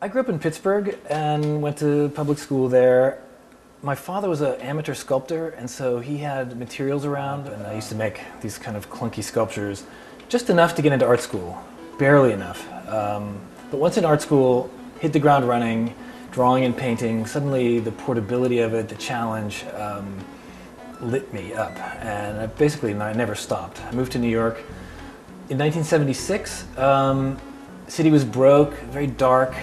I grew up in Pittsburgh and went to public school there. My father was an amateur sculptor, and so he had materials around, and I used to make these kind of clunky sculptures, just enough to get into art school, barely enough. But once in art school, hit the ground running, drawing and painting. Suddenly the portability of it, the challenge, lit me up, and I never stopped. I moved to New York in 1976. City was broke, very dark,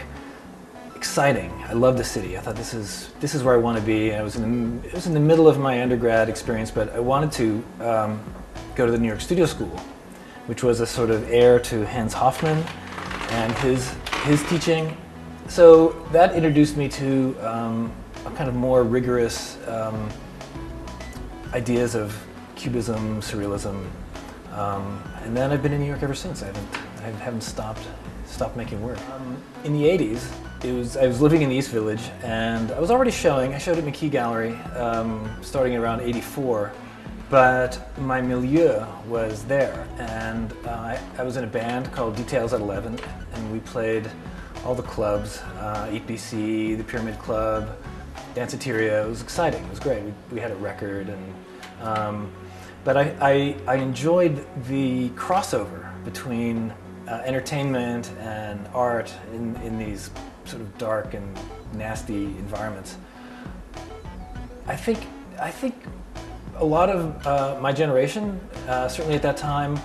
exciting. I loved the city. I thought this is where I want to be. It was in the middle of my undergrad experience, but I wanted to go to the New York Studio School, which was a sort of heir to Hans Hofmann and his teaching. So that introduced me to a kind of more rigorous ideas of Cubism, Surrealism, and then I've been in New York ever since. I haven't stopped making work. In the 80s, I was living in the East Village, and I was already showing. I showed at McKee Gallery starting around '84, but my milieu was there, and I was in a band called Details at 11, and we played all the clubs, EPC, the Pyramid Club, Danceteria. It was exciting. It was great. We had a record, and but I enjoyed the crossover between entertainment and art in these sort of dark and nasty environments. I think a lot of my generation, certainly at that time,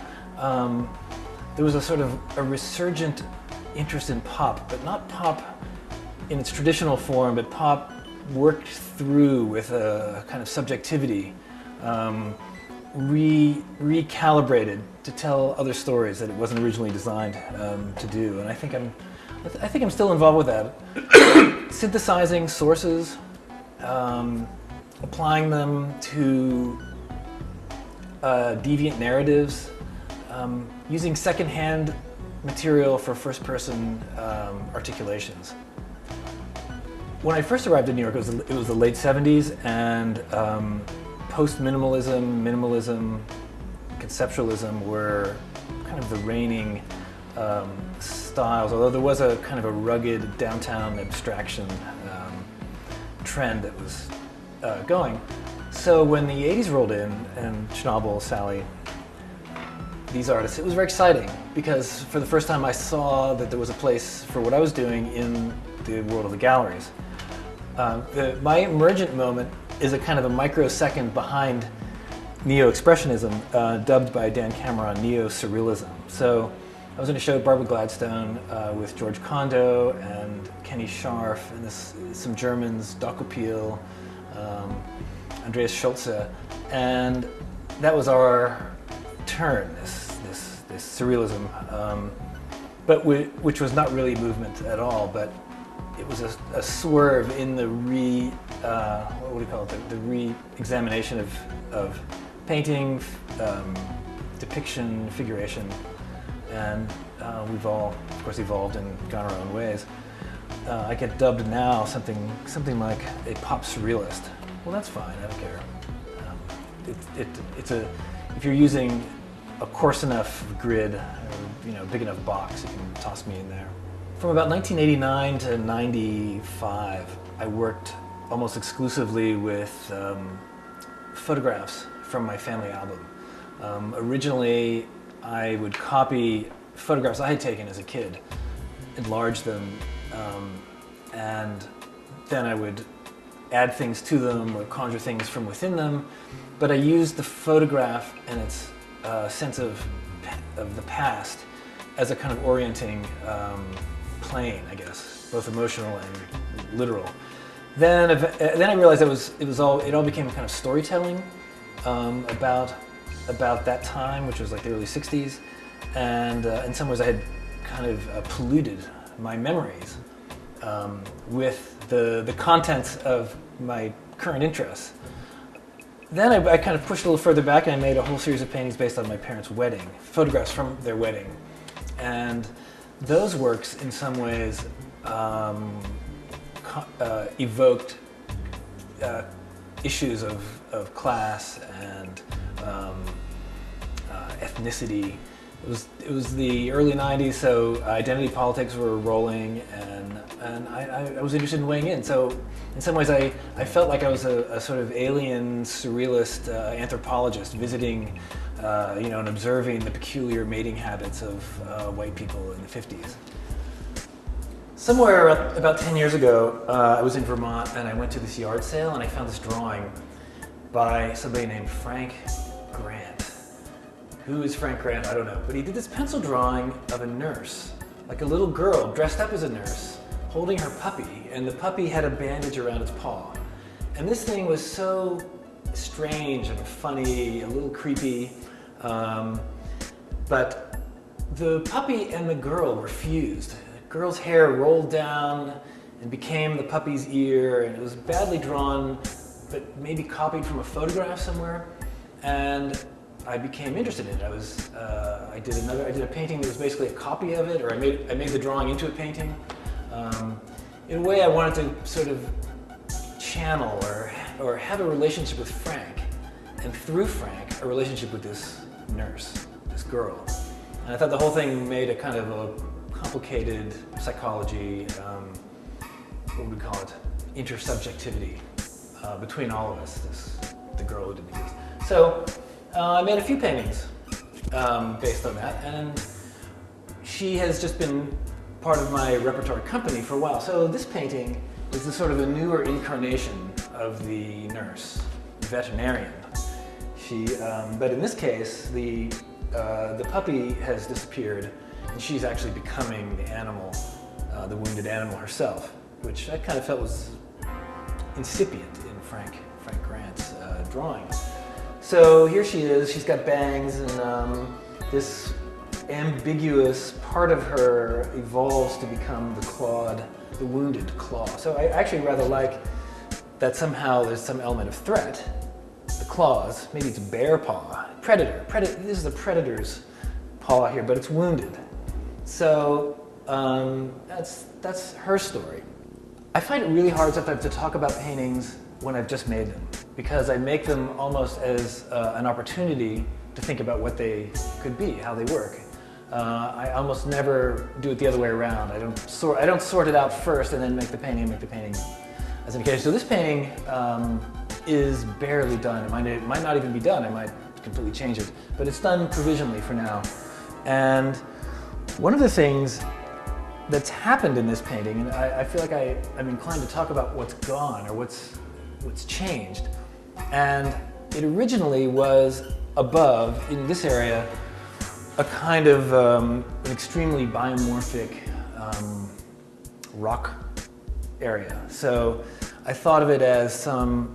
there was a sort of a resurgent interest in pop, but not pop in its traditional form, but pop worked through with a kind of subjectivity, recalibrated to tell other stories that it wasn't originally designed to do. And I think I'm still involved with that. Synthesizing sources, applying them to deviant narratives, using secondhand material for first-person articulations. When I first arrived in New York, it was the late '70s, and post-minimalism, minimalism, conceptualism were kind of the reigning styles, although there was a kind of a rugged downtown abstraction trend that was going. So when the 80s rolled in, and Schnabel, Salle, these artists, it was very exciting, because for the first time I saw that there was a place for what I was doing in the world of the galleries. My emergent moment is a kind of a microsecond behind neo-expressionism, dubbed by Dan Cameron neo-surrealism. So I was in a show at Barbara Gladstone with George Condo and Kenny Scharf and some Germans, Doc Opil, Andreas Schulze, and that was our turn, this surrealism, but which was not really movement at all, but it was a swerve in the what do you call it? The re-examination of painting, depiction, figuration, and we've all, of course, evolved and gone our own ways. I get dubbed now something like a pop surrealist. Well, that's fine. I don't care. If you're using a coarse enough grid, or big enough box, you can toss me in there. From about 1989 to '95, I worked almost exclusively with photographs from my family album. Originally, I would copy photographs I had taken as a kid, enlarge them, and then I would add things to them or conjure things from within them. But I used the photograph and its sense of the past as a kind of orienting plane, I guess, both emotional and literal. Then I realized it all became a kind of storytelling about that time, which was like the early '60s, and in some ways I had kind of polluted my memories with the contents of my current interests. Then I kind of pushed a little further back, and I made a whole series of paintings based on my parents' wedding, photographs from their wedding. And those works, in some ways, evoked issues of class and ethnicity it was the early '90s, so identity politics were rolling, and I was interested in weighing in. So in some ways, I felt like I was a sort of alien surrealist anthropologist visiting, and observing the peculiar mating habits of white people in the '50s. Somewhere about 10 years ago, I was in Vermont and I went to this yard sale and I found this drawing by somebody named Frank Grant. Who is Frank Grant? I don't know. But he did this pencil drawing of a nurse, like a little girl dressed up as a nurse, holding her puppy, and the puppy had a bandage around its paw. And this thing was so strange and funny, a little creepy, but the puppy and the girl were fused. The girl's hair rolled down and became the puppy's ear, and it was badly drawn, but maybe copied from a photograph somewhere. And I became interested in it. I did a painting that was basically a copy of it, or I made the drawing into a painting. In a way, I wanted to sort of channel or have a relationship with Frank, and through Frank, a relationship with this nurse, this girl. And I thought the whole thing made a kind of a complicated psychology, what would we call it, intersubjectivity between all of us, the girl who didn't exist. So I made a few paintings based on that, and she has just been part of my repertoire company for a while. So this painting is sort of a newer incarnation of the nurse, the veterinarian. But in this case, the puppy has disappeared, and she's actually becoming the animal, the wounded animal herself, which I kind of felt was incipient in Frank Grant's drawing. So here she is, she's got bangs, and this ambiguous part of her evolves to become the wounded claw. So I actually rather like that somehow there's some element of threat. The claws, maybe it's a bear paw, predator. This is a predator's paw here, but it's wounded. So that's her story. I find it really hard sometimes to talk about paintings when I've just made them, because I make them almost as an opportunity to think about what they could be, how they work. I almost never do it the other way around. I don't sort it out first and then make the painting as an occasion. So this painting is barely done. It might not even be done. I might completely change it, but it's done provisionally for now. And one of the things that's happened in this painting, and I feel like I'm inclined to talk about what's gone or what's changed. And it originally was above, in this area, a kind of an extremely biomorphic rock area. So I thought of it as some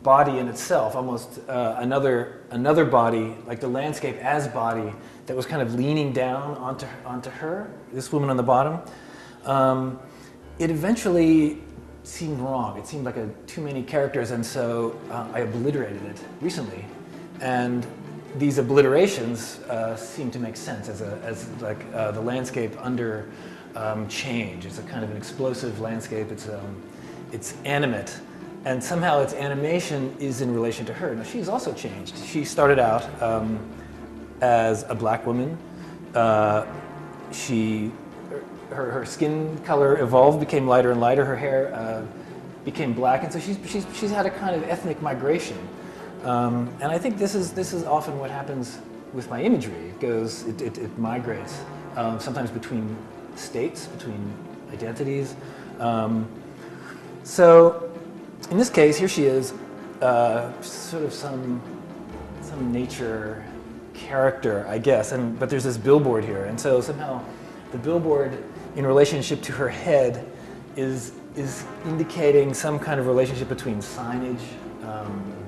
body in itself, almost another body, like the landscape as body, that was kind of leaning down onto her, this woman on the bottom. It eventually seemed wrong. It seemed like too many characters, and so I obliterated it recently. And these obliterations seem to make sense as the landscape under change. It's a kind of an explosive landscape. It's animate, and somehow its animation is in relation to her. Now she's also changed. She started out as a black woman. Her skin color evolved, became lighter and lighter. Her hair became black, and so she's had a kind of ethnic migration. And I think this is often what happens with my imagery. It migrates, sometimes between states, between identities. So in this case, here she is, sort of some nature character, I guess. But there's this billboard here, and so somehow the billboard, in relationship to her head, is indicating some kind of relationship between signage,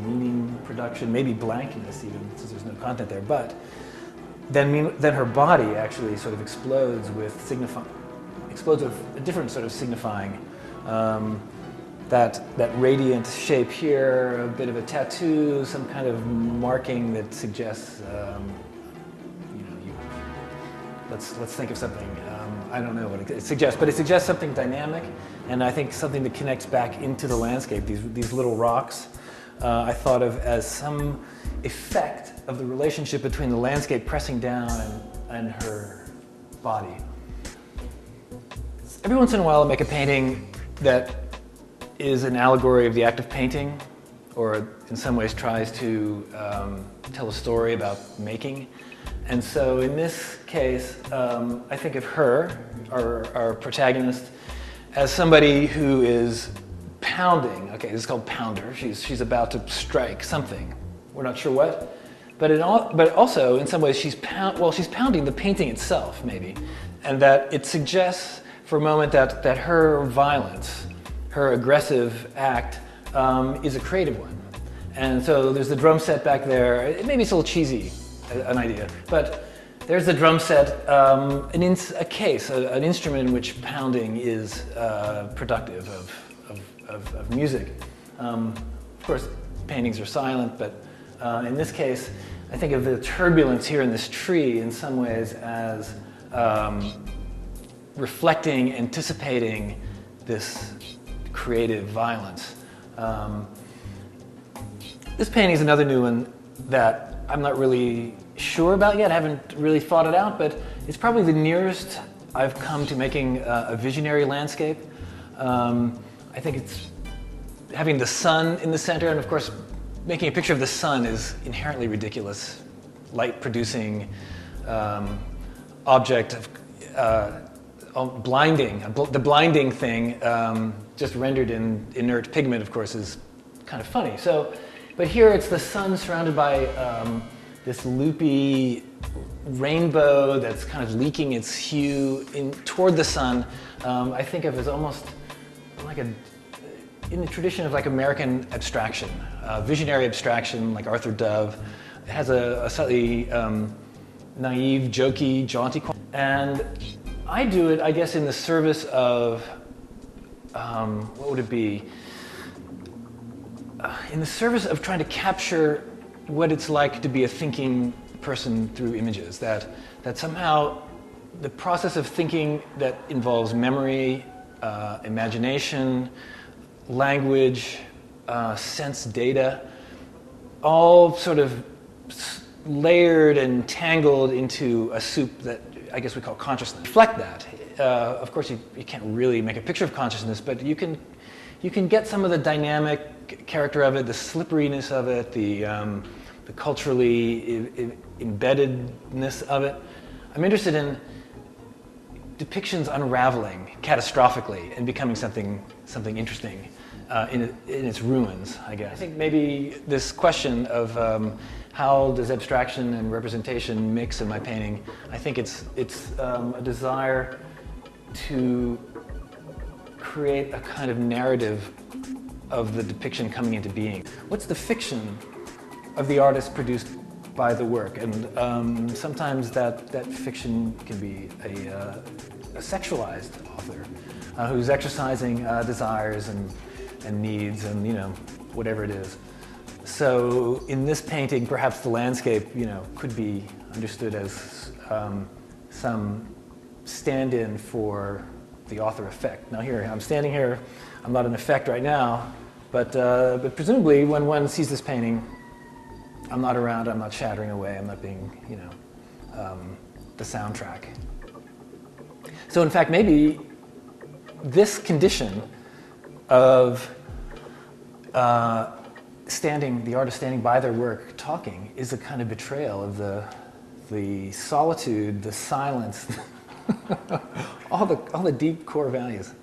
meaning production, maybe blankness even, since there's no content there. But then her body actually sort of explodes with a different sort of signifying. That radiant shape here, a bit of a tattoo, some kind of marking that suggests, let's think of something. I don't know what it suggests, but it suggests something dynamic, and I think something that connects back into the landscape. These little rocks, I thought of as some effect of the relationship between the landscape pressing down and her body. Every once in a while I make a painting that is an allegory of the act of painting, or in some ways tries to tell a story about making. And so in this case, I think of her, our protagonist, as somebody who is pounding. Okay, this is called pounder. She's about to strike something. We're not sure what. But also, in some ways, she's pounding the painting itself, maybe. And that it suggests for a moment that her violence, her aggressive act, is a creative one. And so there's the drum set back there. Maybe it's a little cheesy, an idea. But there's the drum set, an instrument in which pounding is productive of music. Of course, paintings are silent, but in this case, I think of the turbulence here in this tree in some ways as reflecting, anticipating this creative violence. This painting is another new one that I'm not really sure about yet. I haven't really thought it out, but it's probably the nearest I've come to making a visionary landscape. I think it's having the sun in the center, and of course, making a picture of the sun is inherently ridiculous. Light-producing object of blinding. The blinding thing, just rendered in inert pigment, of course, is kind of funny. But here it's the sun surrounded by this loopy rainbow that's kind of leaking its hue toward the sun. I think of as almost like in the tradition of like American abstraction, visionary abstraction, like Arthur Dove. It has a slightly naive, jokey, jaunty quality. And I do it, I guess, in the service of, what would it be? In the service of trying to capture what it's like to be a thinking person through images. That somehow the process of thinking that involves memory, imagination, language, sense data, all sort of layered and tangled into a soup that I guess we call consciousness. Reflect that. Of course, you can't really make a picture of consciousness, but you can get some of the dynamic character of it, the slipperiness of it, the culturally embeddedness of it. I'm interested in depictions unraveling catastrophically and becoming something interesting in its ruins, I guess. I think maybe this question of how does abstraction and representation mix in my painting, I think it's a desire to create a kind of narrative of the depiction coming into being. What's the fiction of the artist produced by the work? And sometimes that fiction can be a sexualized author who's exercising desires and needs and, whatever it is. So in this painting, perhaps the landscape, could be understood as some stand-in for the author effect. Now here, I'm standing here, I'm not an effect right now, but presumably when one sees this painting, I'm not around, I'm not chattering away, I'm not being, the soundtrack. So in fact, maybe this condition of the artist standing by their work, talking, is a kind of betrayal of the solitude, the silence, all the deep core values.